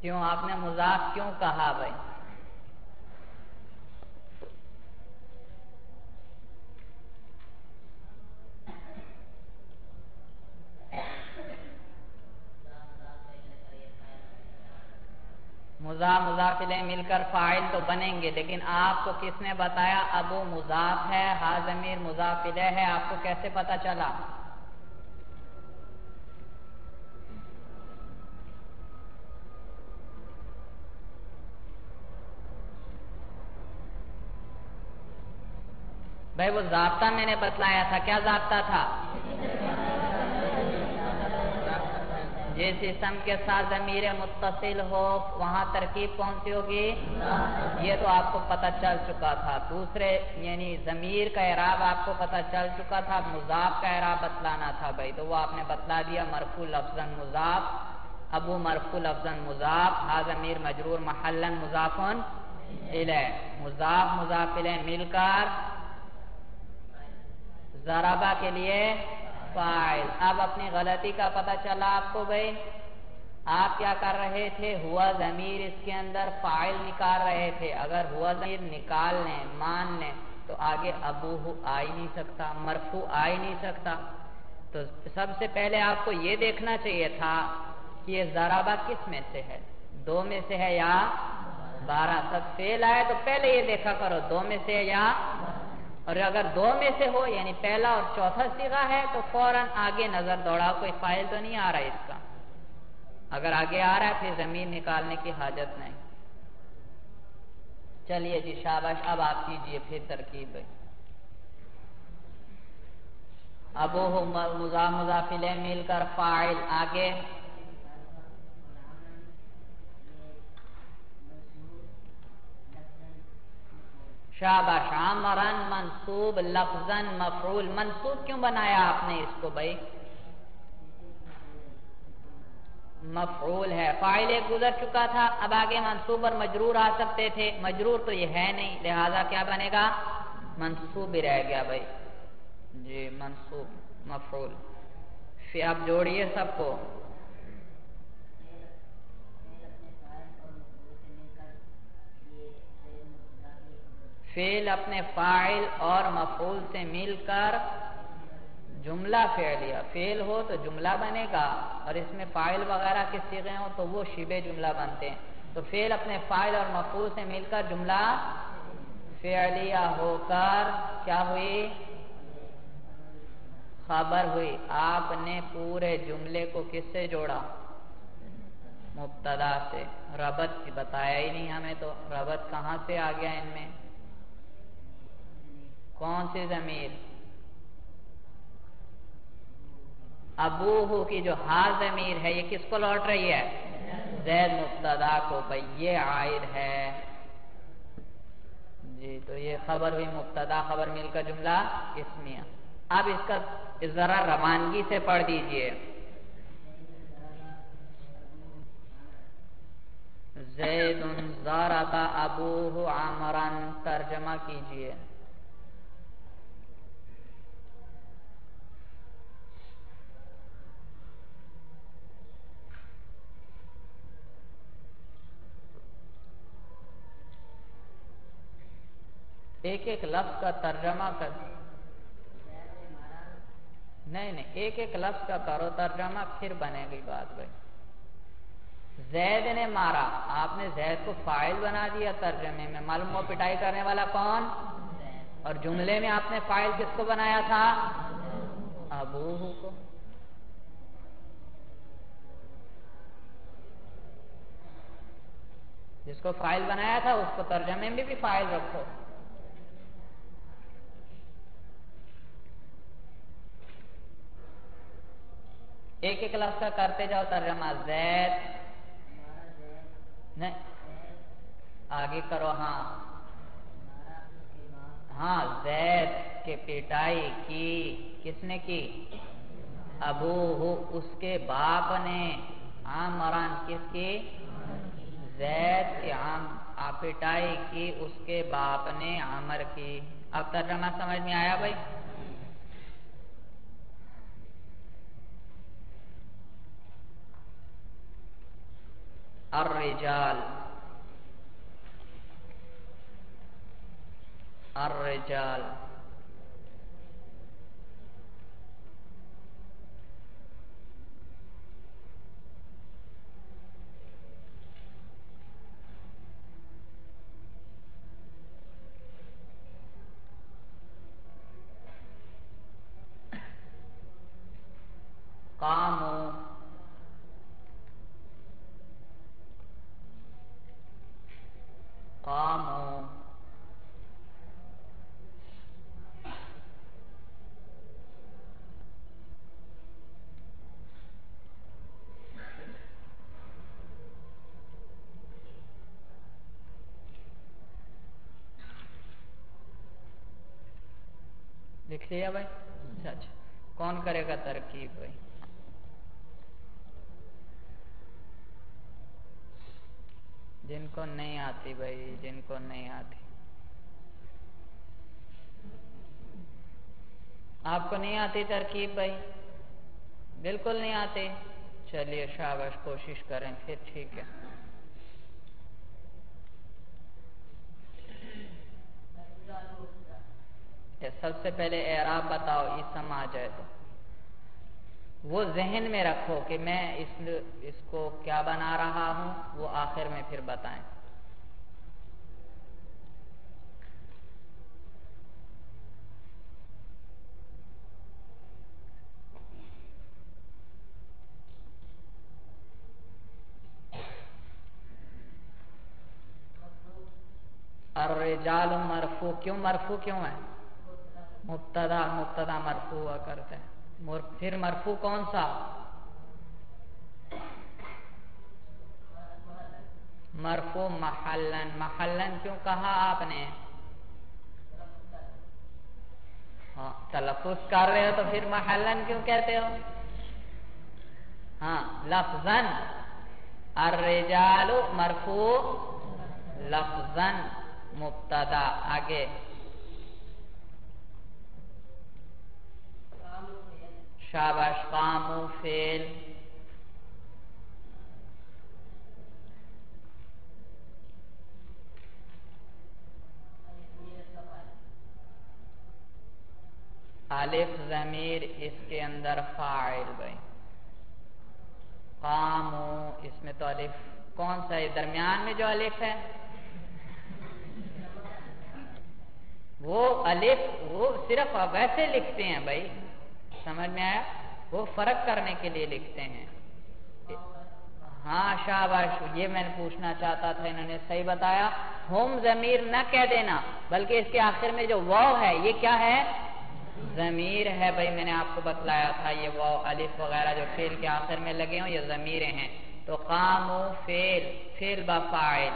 کیوں آپ نے مضاف کیوں کہا بھائی؟ مضاف الیہ مل کر فاعل تو بنیں گے، لیکن آپ کو کس نے بتایا ابو مضاف ہے، ہا ضمیر مضاف الیہ ہے؟ آپ کو کیسے پتا چلا؟ بھائی وہ ضابطہ میں نے بتلایا تھا، کیا ضابطہ تھا؟ جس اسم کے ساتھ ضمیر متصل ہو وہاں ترکیب کون سی ہوگی؟ یہ تو آپ کو پتہ چل چکا تھا. دوسرے یعنی ضمیر کا اعراب آپ کو پتہ چل چکا تھا، مضاف کا اعراب بتلانا تھا بھائی، تو وہ آپ نے بتلا دیا. مرفوع لفظاً مضاف ابو مرفوع لفظاً مضاف، ہا ضمیر مجرور محلاً مضاف الیہ، مضاف مضاف الیہ مل کر ضربہ کے لیے فاعل۔ اب اپنی غلطی کا پتہ چلا آپ کو بھائی، آپ کیا کر رہے تھے، ہوا ضمیر اس کے اندر فاعل نکال رہے تھے، اگر ہوا ضمیر نکال لیں مان لیں تو آگے ابوہ آ ہی نہیں سکتا، مرفوع آ ہی نہیں سکتا۔ تو سب سے پہلے آپ کو یہ دیکھنا چاہیے تھا کہ یہ ضربہ کس میں سے ہے، 2 میں سے ہے یا 12۔ سب فعل آئے تو پہلے یہ دیکھا کرو 2 میں سے ہے یا، اور اگر 2 میں سے ہو یعنی پہلا اور چوتھا صیغہ ہے تو فوراً آگے نظر دوڑاؤ، کوئی فاعل تو نہیں آ رہا ہے اس کا، اگر آگے آ رہا ہے پھر ضمیر نکالنے کی حاجت نہیں۔ چلیے جی شاباش، اب آپ کیجئے پھر ترکیب ہے۔ ابوہ مضاف مضاف الیہ مل کر فاعل، آگے شاباش، عمرن منصوب لفظاً مفعول، منصوب کیوں بنایا آپ نے اس کو بھائی، مفعول ہے، فاعل ایک گزر چکا تھا، اب آگے منصوب اور مجرور آ سکتے تھے، مجرور تو یہ ہے نہیں، لہذا کیا بنے گا، منصوب ہی رہ گیا بھائی جی، منصوب مفعول۔ پھر آپ جوڑیے سب کو، فعل اپنے فاعل اور مفعول سے مل کر جملہ فعلیہ، فعل ہو تو جملہ بنے گا، اور اس میں فاعل وغیرہ کے صیغے ہوں تو وہ شبہ جملہ بنتے ہیں۔ تو فعل اپنے فاعل اور مفعول سے مل کر جملہ فعلیہ ہو کر کیا ہوئی، خبر ہوئی۔ آپ نے پورے جملے کو کس سے جوڑا، مبتدا سے، ربط بتایا ہی نہیں ہمیں، تو ربط کہاں سے آ گیا ان میں، کون سی ضمیر، ابوہ کی جو ہا ضمیر ہے یہ کس کو لوٹ رہی ہے، زید مبتدا کو، بھئی یہ عائد ہے جی، تو یہ خبر ہوئی، مبتدا خبر مل کر جملہ اسمیہ۔ اب اس کا ذرا روانگی سے پڑھ دیجئے، زید ضرب ابوہ عمرا، ترجمہ کیجئے۔ ایک ایک لفظ کا ترجمہ کر، نہیں ایک ایک لفظ کا کرو ترجمہ، پھر بنے گی بات بھائی۔ زید نے مارا، آپ نے زید کو فاعل بنا دیا ترجمے میں، معلوم ہو پٹائی کرنے والا کون، اور جملے میں آپ نے فاعل کس کو بنایا تھا، ابوہ کو۔ جس کو فاعل بنایا تھا اس کو ترجمے میں بھی فاعل رکھو۔ ایک ایک لفظ کا کرتے جاؤ ترجمہ، زید، نہیں آگے کرو، ہاں زید کے پٹائی کی کس نے کی، ابوہ اس کے باپ نے، عمران کس کی، زید کی پٹائی کی اس کے باپ نے عمر کی۔ اب ترجمہ سمجھ میں آیا بھائی؟ الرجال، الرجال، قاموا، قاموا، لکھ لیا بھائی؟ اچھا، کون کرے گا ترکیب بھائی؟ جن کو نہیں آتی بھائی، جن کو نہیں آتی. آپ کو نہیں آتی ترکیب بھائی؟ بالکل نہیں آتی. چلیے شاباش، کوشش کریں پھر، ٹھیک ہے. سب سے پہلے اعراب بتاؤ، اسم آ جائے تو وہ ذہن میں رکھو کہ میں اس کو کیا بنا رہا ہوں، وہ آخر میں پھر بتائیں. الرجال مرفوع، کیوں مرفوع کیوں ہے؟ مبتدا مرفوع ہوا کرتے ہیں. پھر مرفوع کون سا؟ مرفوع محلن. محلن کیوں کہا آپ نے؟ ہاں، تلفظ کر رہے ہو تو پھر محلن کیوں کہتے ہو؟ ہاں، لفظاً. الرجال مرفوع لفظاً مبتدا. آگے شاباش. قاموا فعل. الف ضمیر، اس کے اندر فاعل بھائی. قاموا، اس میں تو الف کون سا ہے درمیان میں جو الف ہے؟ وہ الف وہ صرف ویسے لکھتے ہیں بھائی، سمجھ میں آیا؟ وہ فرق کرنے کے لیے لکھتے ہیں. ہاں شاباش، یہ میں نے پوچھنا چاہتا تھا، انہوں نے صحیح بتایا. ہم ضمیر نہ کہہ دینا، بلکہ اس کے آخر میں جو واو ہے یہ کیا ہے؟ ضمیر ہے بھائی. میں نے آپ کو بتلایا تھا یہ واو الف وغیرہ جو فعل کے آخر میں لگے ہوں یہ ضمیریں ہیں. تو قاموا فعل، فعل بفاعل،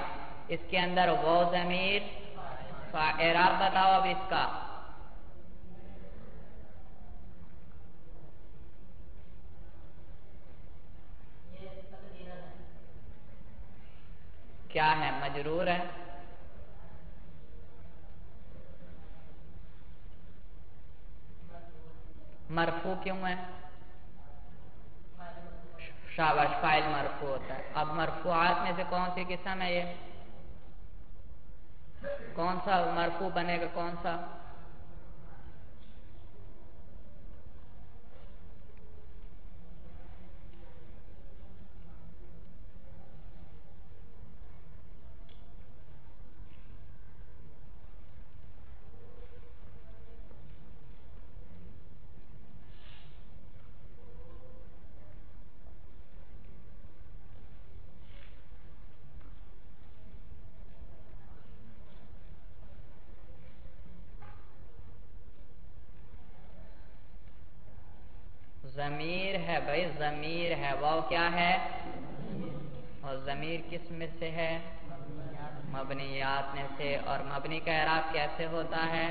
اس کے اندر واو ضمیر. اعراب بتاؤ اب اس کا. کیا ہے؟ مجرور ہے. مرفوع کیوں ہے؟ شاباش، فاعل مرفوع ہوتا ہے. اب مرفوعات میں سے کون سی قسم ہے یہ؟ کون سا مرفوع بنے گا؟ کون سا؟ ضمیر ہے بھائی، ضمیر ہے. واو کیا ہے؟ اور ضمیر کس میں سے ہے؟ مبنیات میں سے. اور مبنی کا اعراب کیسے ہوتا ہے؟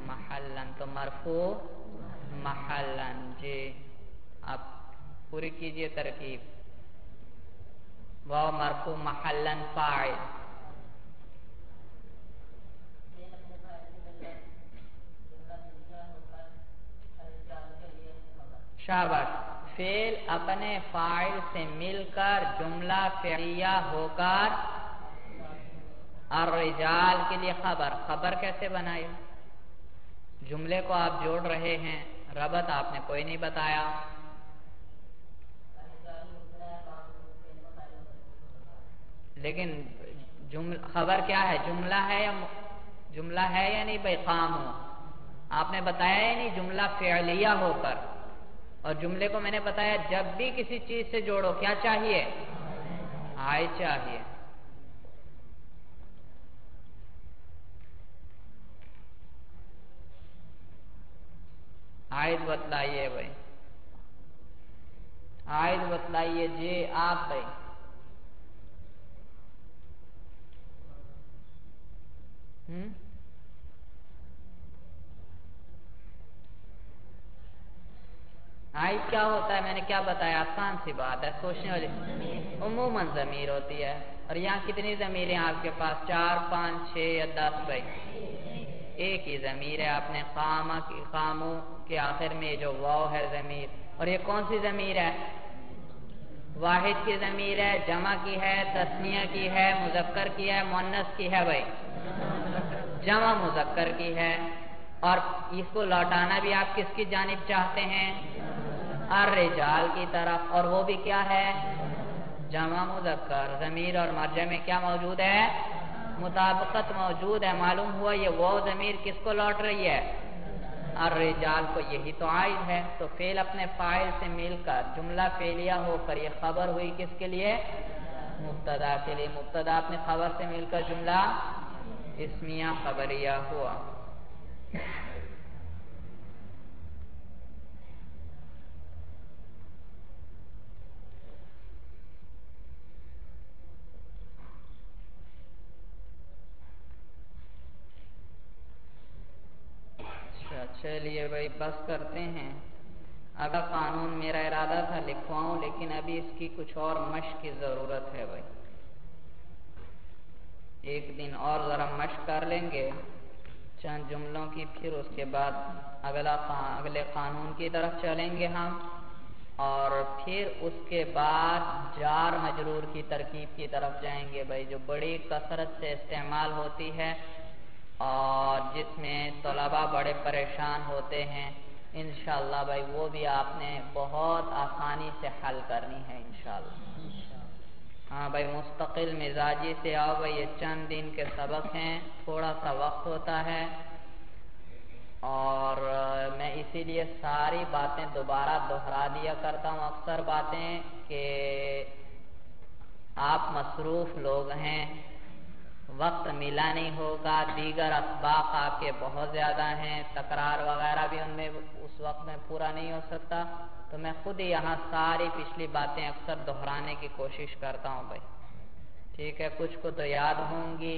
محلن. تو مرفوع محلن. جی اب پوری کیجئے ترکیب. واو مرفوع محلن فاعل. شاباش. فعل اپنے فاعل سے مل کر جملہ فعلیہ ہو کر الرجال کے لیے خبر. خبر کیسے بنائی؟ جملے کو آپ جوڑ رہے ہیں، ربط آپ نے کوئی نہیں بتایا. لیکن خبر کیا ہے؟ جملہ ہے یا جملہ ہے یا نہیں بھائی؟ قاموا آپ نے بتایا ہی نہیں، جملہ فعلیہ ہو کر. اور جملے کو میں نے بتایا جب بھی کسی چیز سے جوڑو کیا چاہیے؟ عائد چاہیے. عائد بتلائیے بھائی، عائد بتلائیے. جی آپ بھائی. عائد کیا ہوتا ہے؟ میں نے کیا بتایا، آسان سی بات ہے، سوچنے والی عموماً ضمیر ہوتی ہے. اور یہاں کتنی ضمیریں آپ کے پاس؟ 4 5 6 یا 10 بھائی؟ ایک ہی ضمیر ہے. آپ نے قاموں کے آخر میں جو واو ہے ضمیر، اور یہ کون سی ضمیر ہے؟ واحد کی ضمیر ہے، جمع کی ہے، تثنیہ کی ہے، مذکر کی ہے، مؤنث کی ہے بھائی؟ جمع مذکر کی ہے. اور اس کو لوٹانا بھی آپ کس کی جانب چاہتے ہیں؟ الرجال کی طرف. اور وہ بھی کیا ہے؟ جمع مذکر. ضمیر اور مرجع میں کیا موجود ہے؟ مطابقت موجود ہے. معلوم ہوا یہ وہ ضمیر کس کو لوٹ رہی ہے؟ الرجال کو. یہی تو عائد ہے. تو فعل اپنے فاعل سے مل کر جملہ فعلیہ ہو کر یہ خبر ہوئی کس کے لیے؟ مبتدا کے لیے. مبتدا اپنے خبر سے مل کر جملہ اسمیہ خبریہ ہوا. چلیے بھائی بس کرتے ہیں. اگر قانون میرا ارادہ تھا لکھواؤں، لیکن ابھی اس کی کچھ اور مشق کی ضرورت ہے بھائی. ایک دن اور ذرا مشق کر لیں گے چند جملوں کی، پھر اس کے بعد اگلے قانون کی طرف چلیں گے ہم، اور پھر اس کے بعد جار مجرور کی ترکیب کی طرف جائیں گے بھائی، جو بڑی کثرت سے استعمال ہوتی ہے اور جس میں طلباء بڑے پریشان ہوتے ہیں. انشاءاللہ بھائی وہ بھی آپ نے بہت آسانی سے حل کرنی ہے انشاءاللہ. ہاں بھائی مستقل مزاجی سے آؤ بھائی. یہ چند دن کے سبق ہیں، تھوڑا سا وقت ہوتا ہے، اور میں اسی لیے ساری باتیں دوبارہ دہرا دیا کرتا ہوں. اکثر باتیں کہ آپ مصروف لوگ ہیں، وقت ملا نہیں ہوگا، دیگر اسباق آپ کے بہت زیادہ ہیں، تکرار وغیرہ بھی ان میں اس وقت میں پورا نہیں ہو سکتا، تو میں خود ہی یہاں ساری پچھلی باتیں اکثر دہرانے کی کوشش کرتا ہوں بھائی. ٹھیک ہے، کچھ کو تو یاد ہوں گی،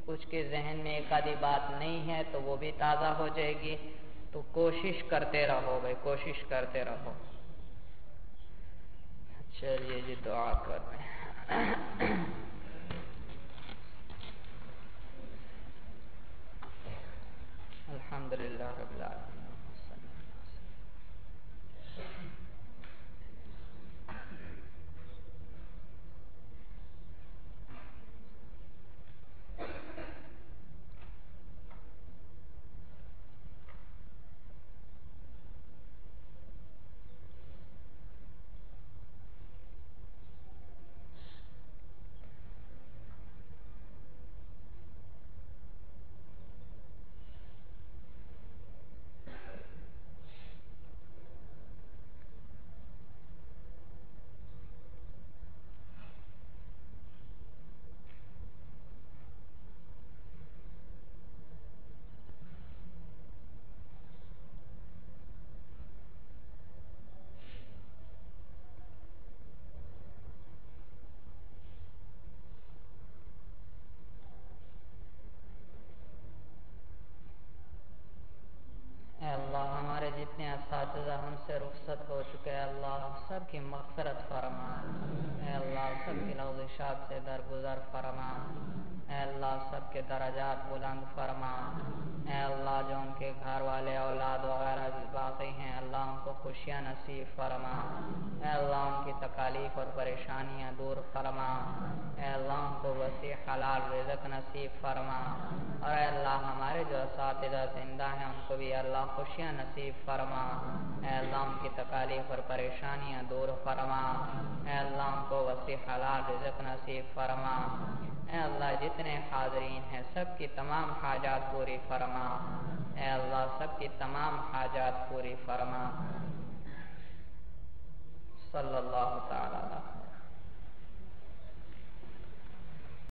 کچھ کے ذہن میں ایک آدھی بات نہیں ہے تو وہ بھی تازہ ہو جائے گی. تو کوشش کرتے رہو بھائی، کوشش کرتے رہو. چلیے جی دعا کر رہے ہیں. الحمدللہ رب العالمین. اے اللہ ہمارے جتنے اساتذہ ہم سے رخصت ہو چکے ہیں، اللہ سب کی مغفرت فرما. اے اللہ سب کی لغزشات سے درگزر فرما. اے اللہ سب کے درجات بلند فرما. اے اللہ جو ان کے گھر والے اولاد وغیرہ باقی ہیں، اللہ ان کو خوشیاں نصیب فرما. اے اللہ ان کی تکالیف اور پریشانیاں دور فرما. اے اللہ ان کو وسیع حلال رزق نصیب فرما. اور اے اللہ ہمارے جو اساتذہ زندہ ہیں ان کو بھی اللہ خوشیاں نصیب فرما. اے اللہ ان کی تکالیف اور پریشانیاں دور فرما. اے اللہ ان کو وسیع حلال رزق نصیب فرما. اے اللہ جتنے حاضرین ہیں سب کی تمام حاجات پوری فرما. اے اللہ سب کی تمام حاجات پوری فرما. صلی اللہ تعالی